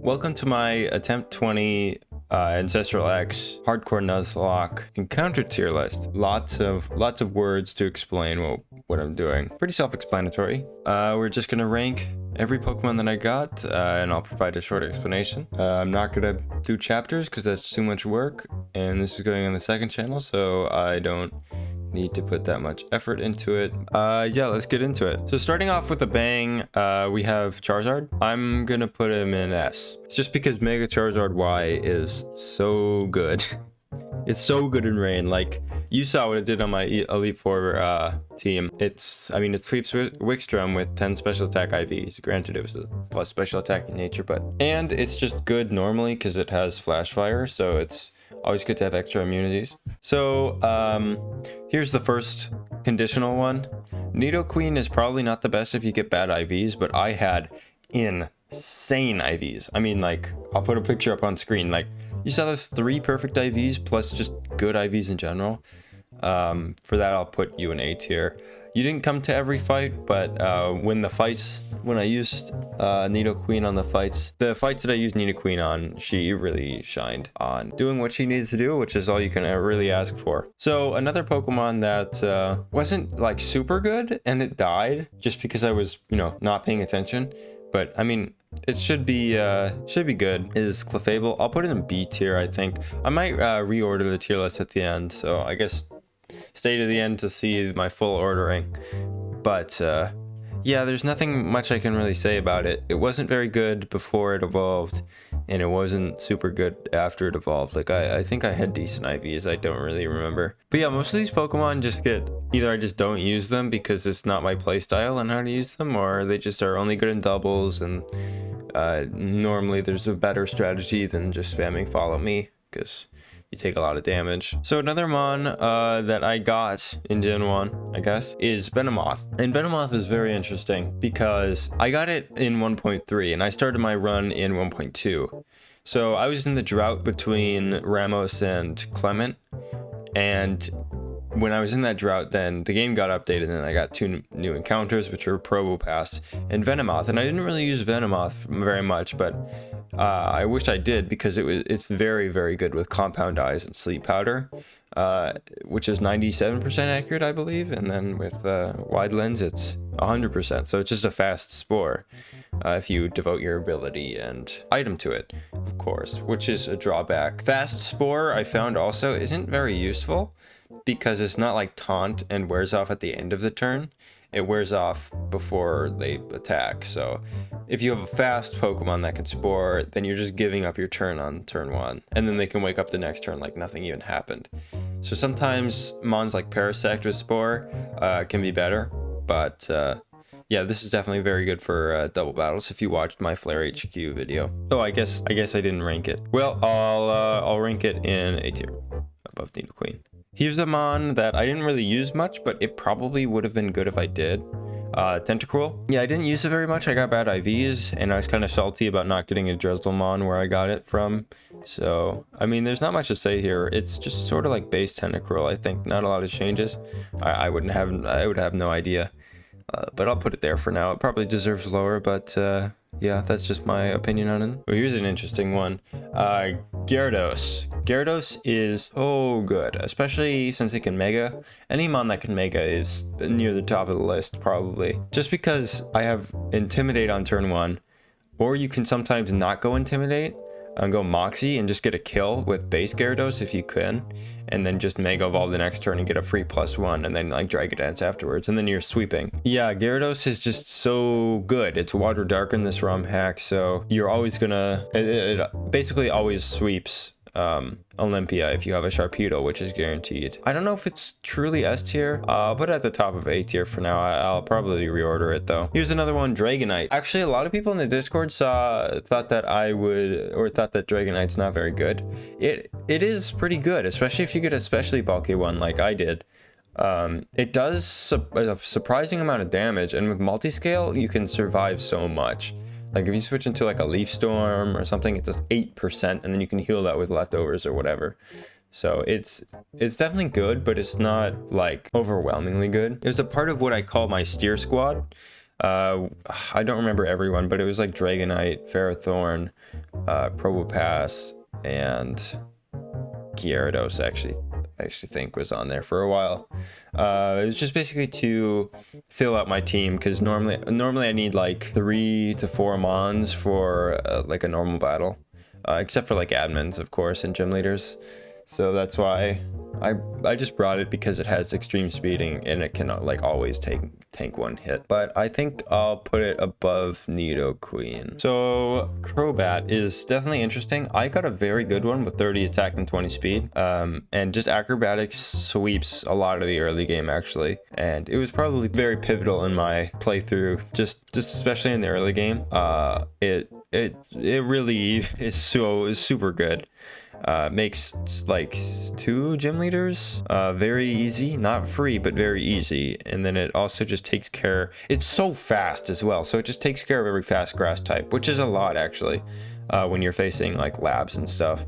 Welcome to my attempt 20 ancestral X hardcore nuzlocke encounter tier list. Lots of words to explain what I'm doing. Pretty self-explanatory. We're just gonna rank every Pokemon that I got, and I'll provide a short explanation. I'm not gonna do chapters because that's too much work, and this is going on the second channel, so I don't need to put that much effort into it. Yeah, let's get into it. So starting off with a bang, we have Charizard. I'm gonna put him in S. It's just because Mega Charizard Y is so good. It's so good in rain. Like, you saw what it did on my Elite Four team. It sweeps Wickstrom with 10 special attack IVs. Granted, it was a plus special attack in nature, and it's just good normally because it has Flash Fire, so it's always good to have extra immunities. So here's the first conditional one. Nidoqueen is probably not the best if you get bad IVs, but I had insane IVs. I mean, like, I'll put a picture up on screen. Like, you saw those 3 perfect IVs plus just good IVs in general. For that, I'll put you in A tier. You didn't come to every fight, but when I used Nidoqueen on the fights that I used Nidoqueen on, she really shined on doing what she needed to do, which is all you can really ask for. So another Pokemon that wasn't like super good, and it died just because I was, not paying attention. But I mean, it should be good, is Clefable. I'll put it in B tier, I think. I might reorder the tier list at the end, so I guess stay to the end to see my full ordering. But yeah, there's nothing much I can really say about it. It wasn't very good before it evolved, and it wasn't super good after it evolved. Like, I think I had decent IVs, I don't really remember. But yeah, most of these Pokemon just get, either I just don't use them because it's not my playstyle on how to use them, or they just are only good in doubles, and normally there's a better strategy than just spamming follow me, because you take a lot of damage. So another Mon that I got in Gen 1, I guess, is Venomoth. And Venomoth is very interesting because I got it in 1.3 and I started my run in 1.2. So I was in the drought between Ramos and Clement, and when I was in that drought, then the game got updated and I got 2 new encounters, which were Probo Pass and Venomoth. And I didn't really use Venomoth very much, but I wish I did, because it's very, very good with Compound Eyes and Sleep Powder, which is 97% accurate, I believe. And then with Wide Lens, it's 100%. So it's just a fast spore if you devote your ability and item to it, of course, which is a drawback. Fast spore, I found also, isn't very useful, because it's not like taunt and wears off at the end of the turn. It wears off before they attack. So if you have a fast Pokemon that can spore, then you're just giving up your turn on turn 1, and then they can wake up the next turn like nothing even happened. So sometimes Mons like Parasect with spore can be better, but yeah, this is definitely very good for double battles. If you watched my Flare HQ video. Oh, I guess I didn't rank it. Well, I'll rank it in A tier above Nidoqueen. Here's the Mon that I didn't really use much, but it probably would have been good if I did. Tentacruel. Yeah, I didn't use it very much. I got bad IVs, and I was kind of salty about not getting a Drezdalmon where I got it from. So, I mean, there's not much to say here. It's just sort of like base Tentacruel, I think. Not a lot of changes. I would have no idea. But I'll put it there for now. It probably deserves lower, but yeah, that's just my opinion on it. Well, here's an interesting one. Gyarados. Gyarados is so good, especially since it can Mega. Any Mon that can Mega is near the top of the list, probably. Just because I have Intimidate on turn 1, or you can sometimes not go Intimidate and go Moxie and just get a kill with base Gyarados if you can, and then just Mega Evolve the next turn and get a free +1, and then like Dragon Dance afterwards, and then you're sweeping. Yeah, Gyarados is just so good. It's Water Dark in this ROM hack, so you're always gonna, it basically always sweeps Olympia if you have a Sharpedo, which is guaranteed. I don't know if it's truly S tier. I'll put it at the top of A tier for now. I'll probably reorder it though. Here's another one, Dragonite. Actually, a lot of people in the Discord thought that Dragonite's not very good. It is pretty good, especially if you get a especially bulky one like I did. It does a surprising amount of damage, and with multi-scale, you can survive so much. Like if you switch into like a Leaf Storm or something, it does 8%, and then you can heal that with leftovers or whatever. So it's definitely good, but it's not like overwhelmingly good. It was a part of what I call my steer squad. I don't remember everyone, but it was like Dragonite, Ferrothorn, Probopass, and Gyarados I actually think was on there for a while. It was just basically to fill out my team, because normally I need like 3 to 4 mons for like a normal battle, except for like admins, of course, and gym leaders. So that's why I just brought it, because it has extreme speeding and it cannot like always tank one hit. But I think I'll put it above Nidoqueen. So Crobat is definitely interesting. I got a very good one with 30 attack and 20 speed. And just acrobatics sweeps a lot of the early game actually. And it was probably very pivotal in my playthrough, just especially in the early game. It really is super good. Makes like 2 gym leaders very easy, not free, but very easy. And then it also just takes care, it's so fast as well, so it just takes care of every fast grass type, which is a lot actually, when you're facing like labs and stuff.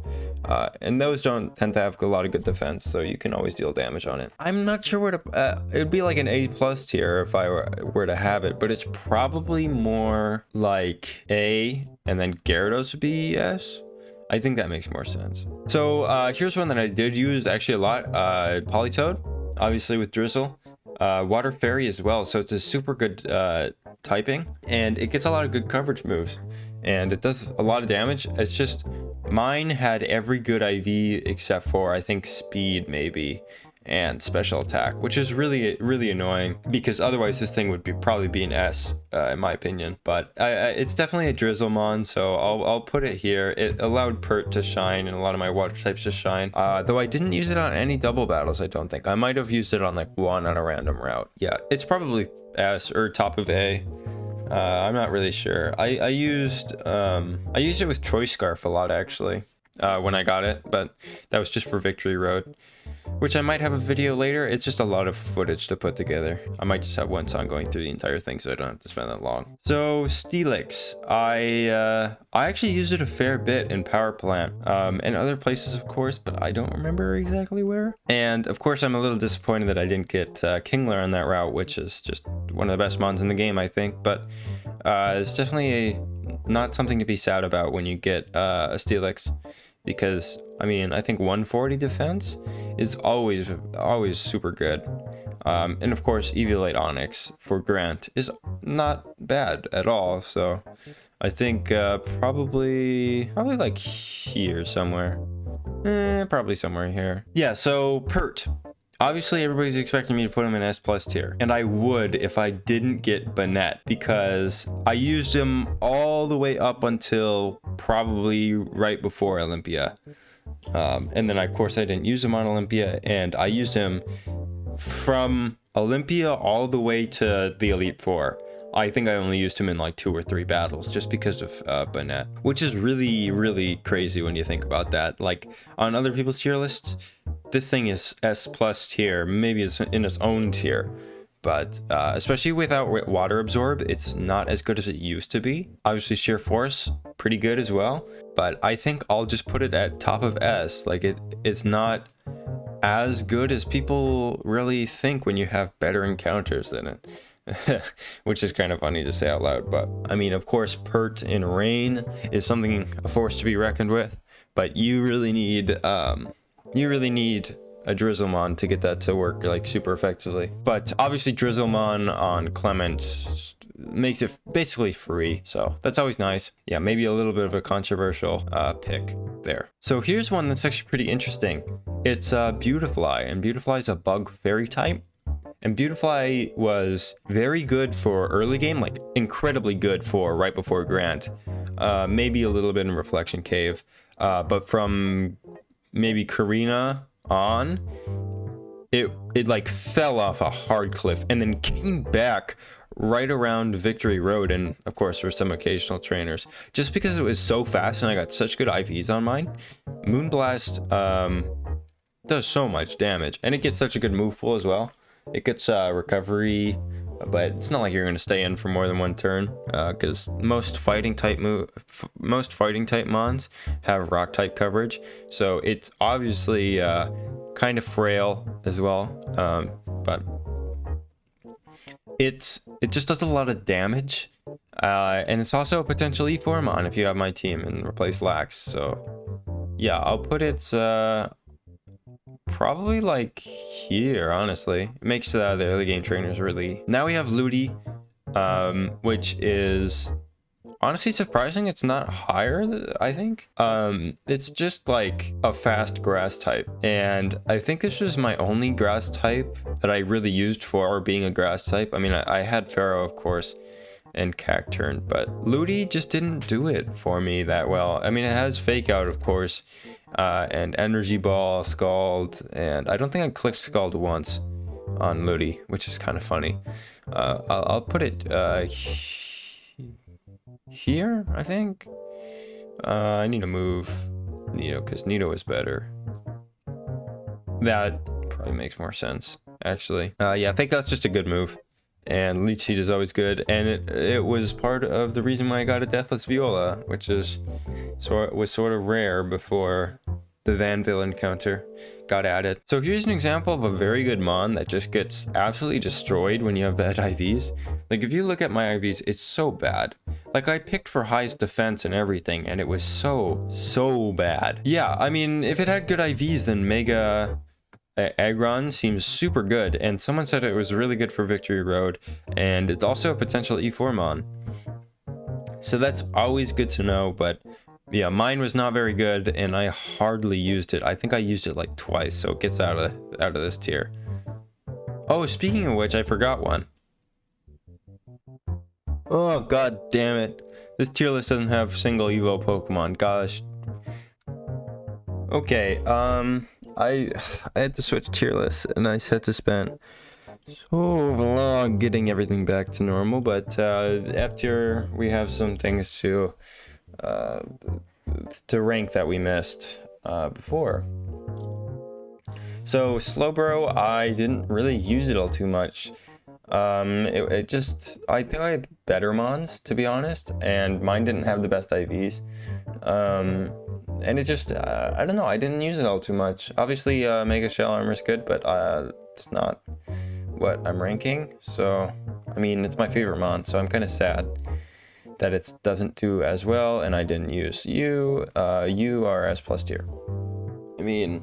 And those don't tend to have a lot of good defense, so you can always deal damage on it. I'm not sure where to, it would be like an A+ tier if I were to have it, but it's probably more like A, and then Gyarados would be S. I think that makes more sense. So here's one that I did use actually a lot. Politoed, obviously with Drizzle. Water Fairy as well, so it's a super good typing, and it gets a lot of good coverage moves, and it does a lot of damage. It's just, mine had every good IV except for I think speed maybe, and special attack, which is really annoying, because otherwise this thing would probably be an S in my opinion. But it's definitely a Drizzlemon, so I'll put it here. It allowed Pert to shine and a lot of my water types to shine, though I didn't use it on any double battles. I don't think I might have used it on like one on a random route. Yeah, it's probably S or top of A. I'm not really sure. I used it with Choice Scarf a lot actually when I got it, but that was just for Victory Road, which I might have a video later. It's just a lot of footage to put together. I might just have one song going through the entire thing, so I don't have to spend that long. So Steelix, I actually used it a fair bit in Power Plant, and other places of course, but I don't remember exactly where. And of course I'm a little disappointed that I didn't get Kingler on that route, which is just one of the best mons in the game I think, but it's definitely not something to be sad about when you get a Steelix, because I mean, I think 140 defense is always super good. And of course, Eviolite Onyx for Grant is not bad at all. So I think probably like here somewhere. Probably somewhere here. Yeah, so Pert. Obviously, everybody's expecting me to put him in S+ tier, and I would if I didn't get Banette, because I used him all the way up until probably right before Olympia. And then of course I didn't use him on Olympia, and I used him from Olympia all the way to the Elite Four. I think I only used him in like 2 or 3 battles just because of Banette, which is really crazy when you think about that. Like on other people's tier lists, this thing is S+ tier, maybe it's in its own tier, but especially without water absorb, it's not as good as it used to be. Obviously sheer force, pretty good as well, but I think I'll just put it at top of S. Like it's not as good as people really think when you have better encounters than it. Which is kind of funny to say out loud, but I mean, of course, Pert in Rain is something, a force to be reckoned with, but you really need a Drizzlemon to get that to work like super effectively. But obviously Drizzlemon on Clement makes it basically free, so that's always nice. Yeah, maybe a little bit of a controversial pick there. So here's one that's actually pretty interesting. It's Beautifly, and Beautifly is a bug fairy type. And Beautifly was very good for early game, like incredibly good for right before Grant. Maybe a little bit in Reflection Cave. But from maybe Karina on, it like fell off a hard cliff and then came back right around Victory Road, and of course for some occasional trainers, just because it was so fast and I got such good IVs on mine. Moonblast does so much damage, and it gets such a good move pool as well. It gets recovery, but it's not like you're going to stay in for more than one turn, because most fighting type mons have rock type coverage, so it's obviously kind of frail as well. But it just does a lot of damage. And it's also a potential E4 mon if you have my team and replace Lax. So yeah, I'll put it probably like here, honestly. It makes the early game trainers really... Now we have Ludi, which is honestly surprising. It's not higher, I think. It's just like a fast grass type. And I think this was my only grass type that I really used for being a grass type. I mean, I had Pharaoh, of course, and Cacturn, but Ludi just didn't do it for me that well. I mean, it has Fake Out, of course, and Energy Ball, Scald, and I don't think I clicked Scald once on Ludi, which is kind of funny. I'll put it here, I think. I need to move Nido because Nido is better. That probably makes more sense, actually. Yeah, I think that's just a good move. And Leech Seed is always good, and it was part of the reason why I got a Deathless Viola, which was sort of rare before the Vanville encounter got added. So here's an example of a very good mon that just gets absolutely destroyed when you have bad IVs. Like if you look at my IVs, it's so bad. Like I picked for highest defense and everything, and it was so bad. Yeah, I mean, if it had good IVs, then Mega Aggron seems super good, and someone said it was really good for Victory Road, and it's also a potential E4 mon. So that's always good to know, but yeah, mine was not very good, and I hardly used it. I think I used it like twice, so it gets out of this tier. Oh, speaking of which, I forgot one. Oh, god damn it. This tier list doesn't have single Evo Pokemon. Gosh. Okay, I had to switch tier lists, and I had to spend so long getting everything back to normal, but F tier, we have some things to rank that we missed before. So Slowbro, I didn't really use it all too much. It just, I think I had better mons, to be honest, and mine didn't have the best IVs. And it just, I don't know, I didn't use it all too much. Obviously, Mega Shell Armor is good, but it's not what I'm ranking. So, I mean, it's my favorite mon, so I'm kind of sad that it doesn't do as well, and I didn't use you. You are S+ tier. I mean,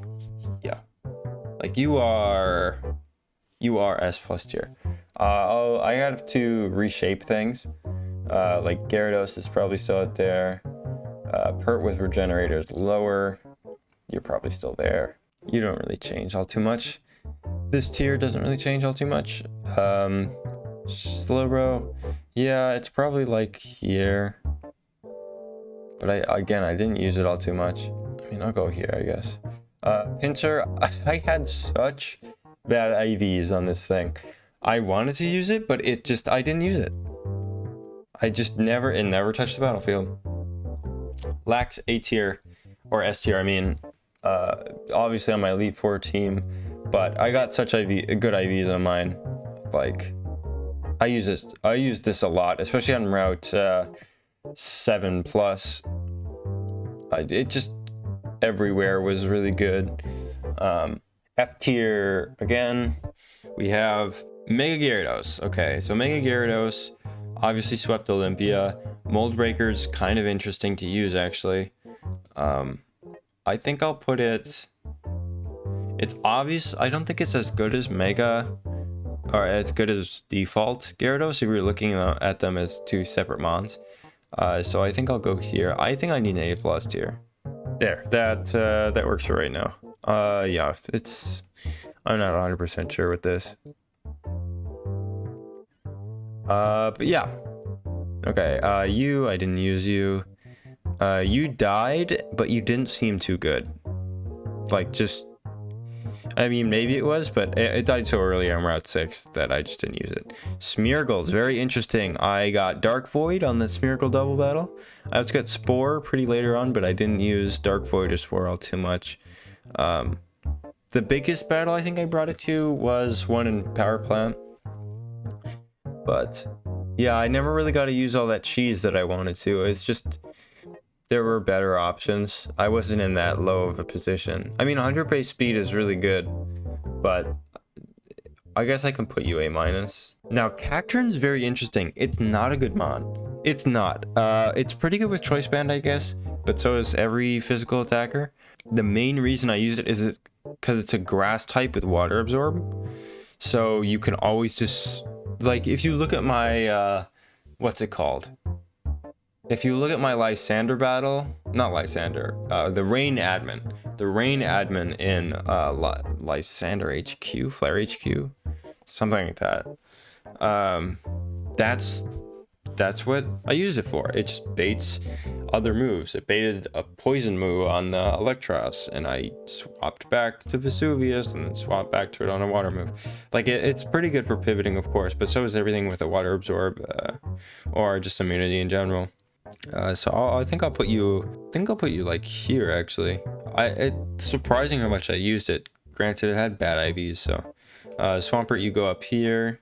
yeah. Like, you are S+ tier. I have to reshape things. Like, Gyarados is probably still out there. Pert with Regenerator is lower. You're probably still there. You don't really change all too much. This tier doesn't really change all too much. Slowbro, yeah, it's probably like here. But I didn't use it all too much. I mean, I'll go here, I guess. Pinsir, I had such bad IVs on this thing. I wanted to use it, but I didn't use it. It never touched the battlefield. Lax A tier, or S tier, I mean, obviously on my Elite Four team, but I got such good IVs on mine. Like, I use this a lot, especially on Route 7+. It just everywhere was really good. F tier, again, we have Mega Gyarados. Okay, so Mega Gyarados, obviously swept Olympia. Mold Breaker's kind of interesting to use, actually. I think I'll put it... It's obvious. I don't think it's as good as Mega, or as good as default Gyarados if we're looking at them as two separate mons. So I think I'll go here. I think I need an A+ tier. There, that works for right now. Yeah, I'm not 100% sure with this. But yeah. Okay, I didn't use you. You died, but you didn't seem too good. Like, I mean, maybe it was, but it died so early on Route 6 that I just didn't use it. Smeargle's very interesting. I got Dark Void on the Smeargle double battle. I also got Spore pretty later on, but I didn't use Dark Void or Spore all too much. The biggest battle I think I brought it to was one in Power Plant. But yeah, I never really got to use all that cheese that I wanted to. It's just, there were better options. I wasn't in that low of a position. I mean, 100 base speed is really good, but I guess I can put you A-. Now, Cacturn's very interesting. It's not a good mon. It's not. It's pretty good with Choice Band, I guess, but so is every physical attacker. The main reason I use it is because it's a grass type with water absorb. So you can always just, like, if you look at my, what's it called? If you look at my Lysander battle, not Lysander, the Rain admin in Lysander HQ, Flare HQ, something like that. That's what I used it for. It just baits other moves. It baited a poison move on Electros, and I swapped back to Vesuvius and then swapped back to it on a water move. Like it's pretty good for pivoting, of course, but so is everything with a water absorb or just immunity in general. So I think I'll put you like here actually. It's surprising how much I used it. Granted, it had bad IVs, so Swampert, you go up here.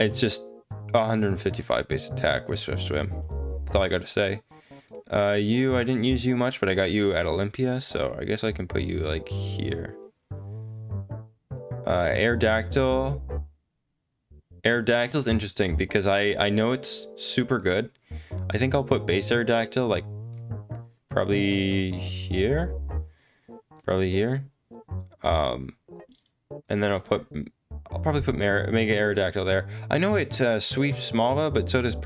It's just 155 base attack with Swift Swim. That's all I got to say. I didn't use you much, but I got you at Olympia, so I guess I can put you like here. Aerodactyl. Aerodactyl's interesting because I know it's super good. I think I'll put base Aerodactyl like probably here. And then I'll probably put Mega Aerodactyl there. I know it sweeps Malva, but so does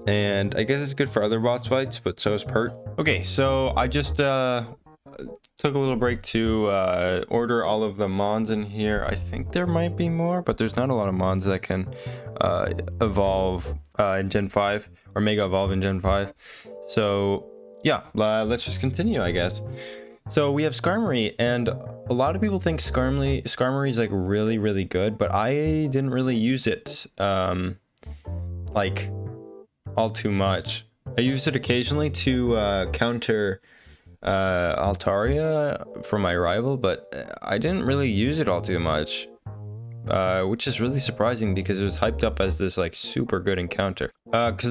and I guess it's good for other boss fights, but so is Pert. Okay, so I just took a little break to order all of the mons in here. I think there might be more, but there's not a lot of mons that can evolve in Gen 5 or Mega Evolve in Gen 5. So yeah, let's just continue, I guess. So we have Skarmory, and a lot of people think Skarmory is like really, really good, but I didn't really use it like all too much. I used it occasionally to counter Altaria for my rival, but I didn't really use it all too much, which is really surprising because it was hyped up as this like super good encounter. But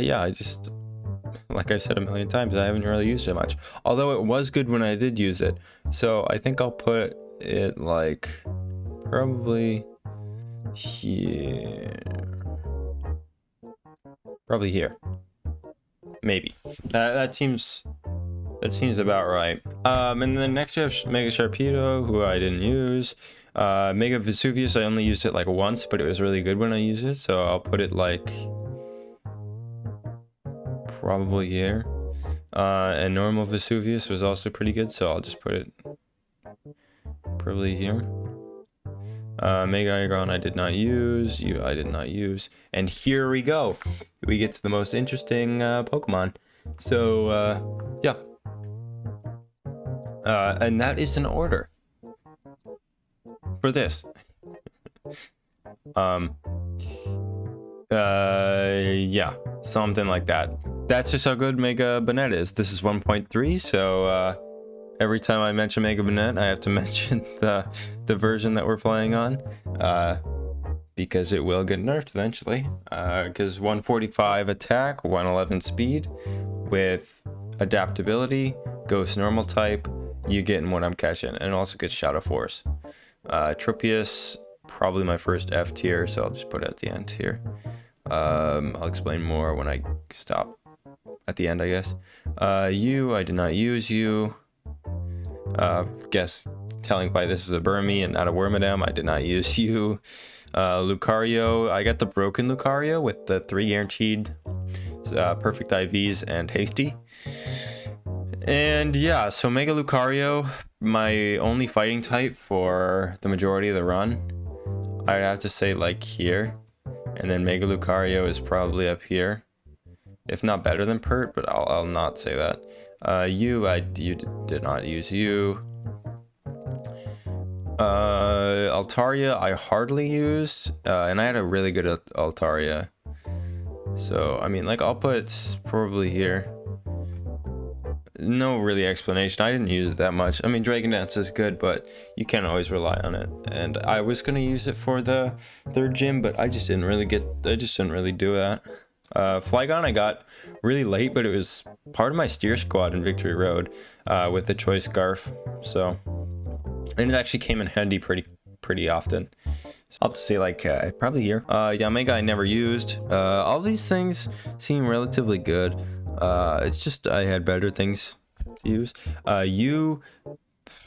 yeah, I just, like I said a million times, I haven't really used it much, although it was good when I did use it. So I think I'll put it like probably here, maybe. That seems about right. And then next we have Mega Sharpedo, who I didn't use. Mega Vesuvius, I only used it like once, but it was really good when I used it, so I'll put it like probably here. And normal Vesuvius was also pretty good, so I'll just put it probably here. Mega Aggron I did not use, I did not use, and here we go. We get to the most interesting Pokemon. So yeah, and that is an order for this. Yeah, something like that. That's just how good Mega Banette is. This is 1.3, so every time I mention Mega Banette, I have to mention the version that we're playing on, because it will get nerfed eventually. Because 145 attack, 111 speed, with adaptability, Ghost Normal type, you get in what I'm catching, and also gets Shadow Force. Tropius, probably my first F tier, so I'll just put it at the end here. I'll explain more when I stop at the end, I guess. I did not use you. Guess telling why this was a Burmy and not a Wormadam, I did not use you. Lucario, I got the broken Lucario with the 3 guaranteed perfect IVs and hasty. And yeah, so Mega Lucario, my only fighting type for the majority of the run, I'd have to say like here. And then Mega Lucario is probably up here, if not better than Pert, but I'll not say that. You did not use you. Altaria I hardly used, and I had a really good Altaria. So I mean, like, I'll put probably here. No really explanation. I didn't use it that much. I mean, Dragon Dance is good, but you can't always rely on it. And I was gonna use it for the 3rd gym, but I just didn't really do that. Flygon I got really late, but it was part of my steer squad in Victory Road with the choice scarf. So, and it actually came in handy pretty often. So I'll have to say like probably a year. Yamega I never used. All these things seem relatively good. It's just I had better things to use. You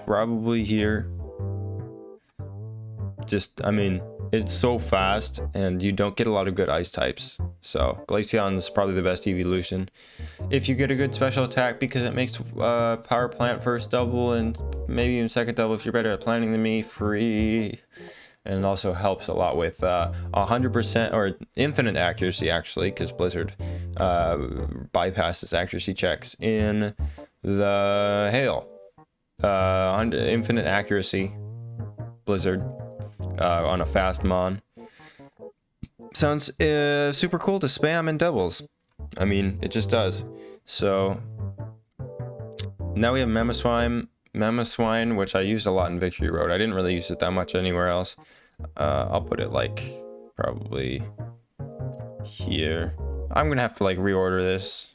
probably here. Just, I mean, it's so fast and you don't get a lot of good ice types. So Glaceon is probably the best evolution. If you get a good special attack, because it makes power plant first double and maybe even second double if you're better at planting than me, free. And it also helps a lot with 100% or infinite accuracy, actually, because Blizzard bypasses accuracy checks in the hail. Infinite accuracy, Blizzard. On a fast mon. Sounds super cool to spam in doubles. I mean, it just does. So now we have Mamoswine, which I used a lot in Victory Road. I didn't really use it that much anywhere else. I'll put it like probably here. I'm gonna have to like reorder this,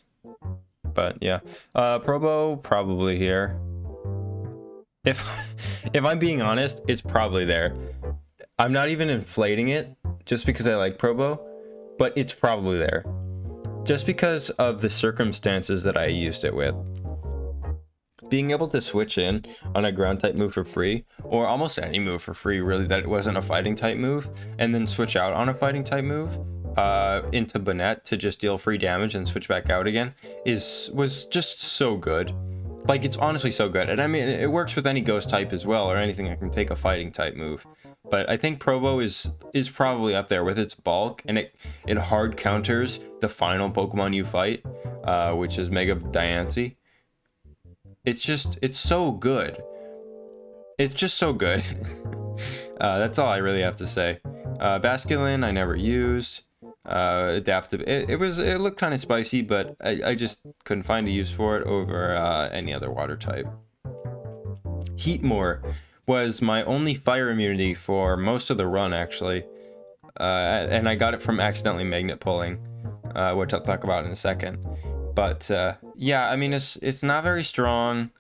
but yeah. Probo probably here. If I'm being honest, it's probably there. I'm not even inflating it just because I like Probo, but it's probably there. Just because of the circumstances that I used it with. Being able to switch in on a ground type move for free, or almost any move for free really that it wasn't a fighting type move, and then switch out on a fighting type move into Bonnet to just deal free damage and switch back out again was just so good. Like, it's honestly so good. And I mean, it works with any ghost type as well, or anything that can take a fighting type move. But I think Probo is probably up there with its bulk, and it hard counters the final Pokemon you fight, which is Mega Diancie. It's so good. It's just so good. That's all I really have to say. Basculin I never used. Adaptive. It looked kind of spicy, but I just couldn't find a use for it over any other water type. Heatmore was my only fire immunity for most of the run, actually, and I got it from accidentally magnet pulling, which I'll talk about in a second. But yeah, I mean, it's not very strong.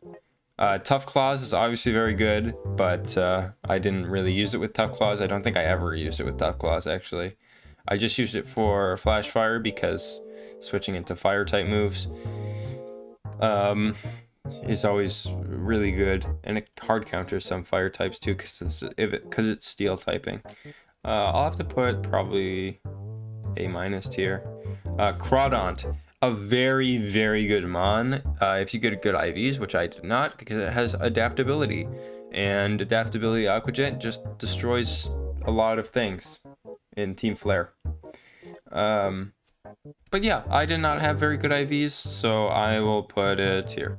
Tough Claws is obviously very good, but I didn't really use it with Tough Claws. I don't think I ever used it with Tough Claws, actually. I just used it for Flash Fire because switching into fire type moves is always really good, and it hard counters some fire types too because it's steel typing. I'll have to put probably A- tier. Crawdont, a very, very good mon if you get good IVs, which I did not because it has adaptability, and adaptability Aquagent just destroys a lot of things in Team Flare. But yeah, I did not have very good IVs, so I will put it here.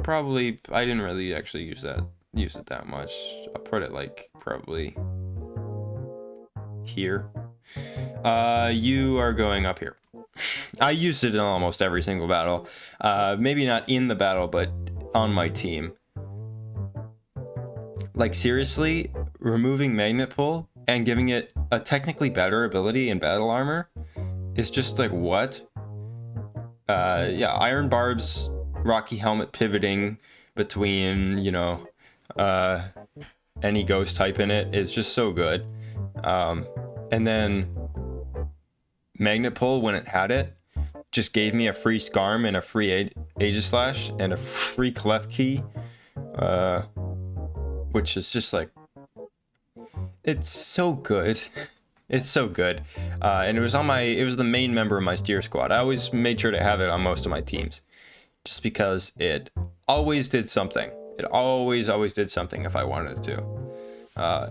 Probably, I didn't really actually use it that much. I'll put it like probably here. You are going up here. I used it in almost every single battle. Maybe not in the battle, but on my team. Like, seriously, removing Magnet Pull and giving it a technically better ability in battle armor is just like, what? Yeah, Iron Barbs, Rocky Helmet pivoting between, you know, any ghost type in it is just so good. And then Magnet Pull, when it had it, just gave me a free Scarm and a free Aegislash and a free Clef Key, which is just like, it's so good. It's so good. And it was the main member of my steer squad. I always made sure to have it on most of my teams just because it always did something. It always did something if I wanted it to.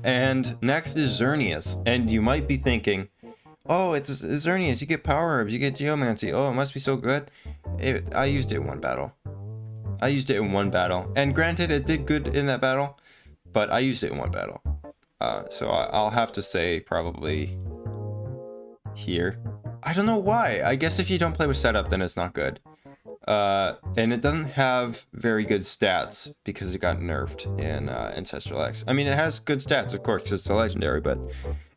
And next is Xerneas. And you might be thinking, oh, it's Xerneas. You get Power Herbs. You get Geomancy. Oh, it must be so good. I used it in one battle. And granted, it did good in that battle, but I used it in one battle. So I'll have to say probably here. I don't know why. I guess if you don't play with setup, then it's not good. And it doesn't have very good stats because it got nerfed in Ancestral X. I mean, it has good stats, of course, because it's a legendary, but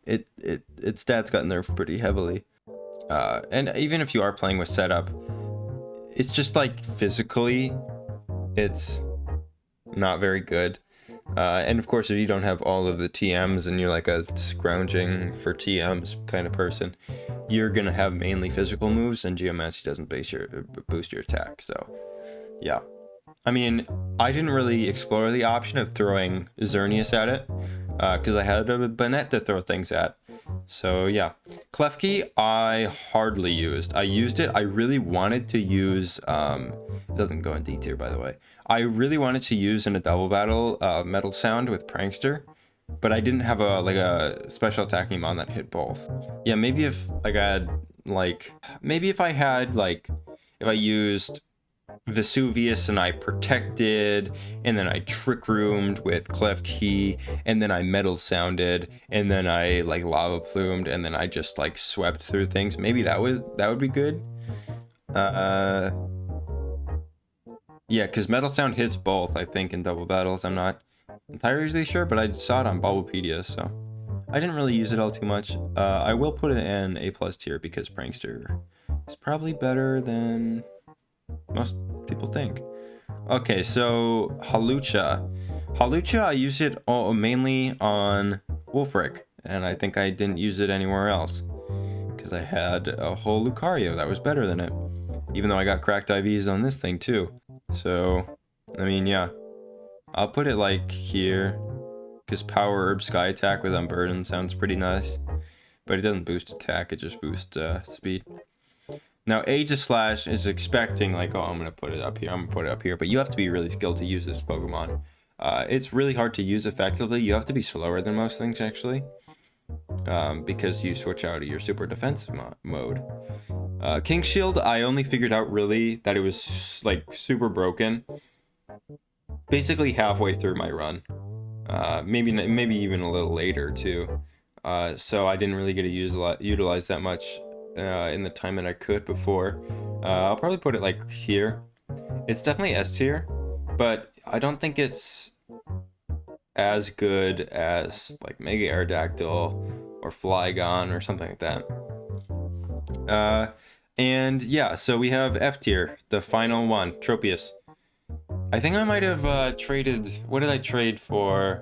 its stats got nerfed pretty heavily. And even if you are playing with setup, it's just like physically, it's not very good. And of course, if you don't have all of the TMs and you're like a scrounging for TMs kind of person, you're gonna have mainly physical moves, and Geomancy doesn't boost your attack. So, yeah. I mean, I didn't really explore the option of throwing Xerneas at it, because I had a Banette to throw things at. So yeah, Klefki I hardly used. I used it. I really wanted to use. It doesn't go in D tier, by the way. I really wanted to use in a double battle Metal Sound with Prankster, but I didn't have a special attacking mon that hit both. Yeah, maybe if like I had like maybe if I had like if I used Vesuvius and I protected, and then I trick roomed with Klefki, and then I metal sounded, and then I like lava plumed, and then I just like swept through things. Maybe that would be good. Yeah, because metal sound hits both, I think, in double battles. I'm not entirely sure, but I saw it on Bulbapedia, so I didn't really use it all too much. I will put it in A+ tier because Prankster is probably better than most people think. Okay, so Hawlucha. Hawlucha, I used it mainly on Wolfric, and I think I didn't use it anywhere else because I had a whole Lucario that was better than it, even though I got cracked IVs on this thing too. So, I mean, yeah, I'll put it like here because Power Herb Sky Attack with Unburden sounds pretty nice, but it doesn't boost attack, it just boosts speed. Now, Aegislash is expecting, like, oh, I'm going to put it up here, I'm going to put it up here, but you have to be really skilled to use this Pokemon. It's really hard to use effectively. You have to be slower than most things, actually, because you switch out of your super defensive mode. King Shield, I only figured out, really, that it was, like, super broken basically halfway through my run. Maybe even a little later, too. So I didn't really get to utilize that much in the time that I could before. I'll probably put it like here. It's definitely S tier, but I don't think it's as good as like Mega Aerodactyl or Flygon or something like that. And yeah, so we have F tier, the final one, Tropius. I think I might have traded, what did I trade for?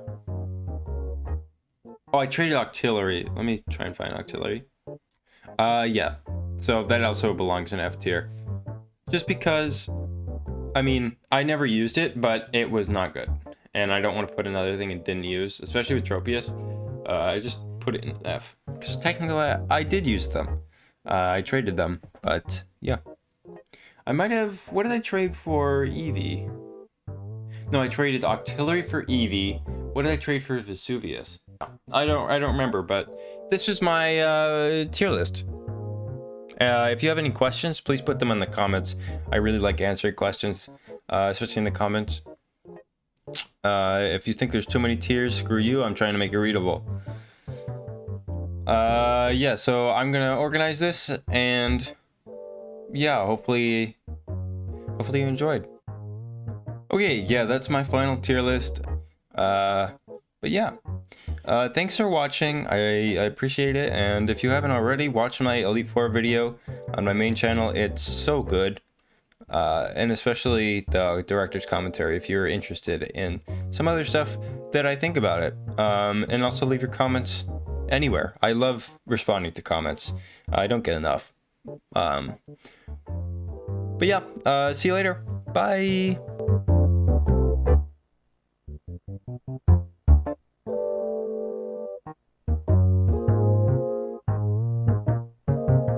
Oh, I traded Octillery. Let me try and find Octillery. Yeah, so that also belongs in F tier. Just because, I mean, I never used it, but it was not good. And I don't want to put another thing it didn't use, especially with Tropius. I just put it in F. Because technically, I did use them. I traded them, but yeah. I might have, what did I trade for Eevee? No, I traded Octillery for Eevee. What did I trade for Vesuvius? I don't remember, but this is my tier list. If you have any questions, please put them in the comments. I really like answering questions, especially in the comments. If you think there's too many tiers, screw you. I'm trying to make it readable. Yeah, so I'm gonna organize this, and yeah, hopefully you enjoyed. Okay, yeah, that's my final tier list. But yeah. Thanks for watching. I appreciate it, and if you haven't already, watch my Elite Four video on my main channel. It's so good, and especially the director's commentary if you're interested in some other stuff that I think about it. And also leave your comments anywhere. I love responding to comments. I don't get enough. But yeah, see you later. Bye.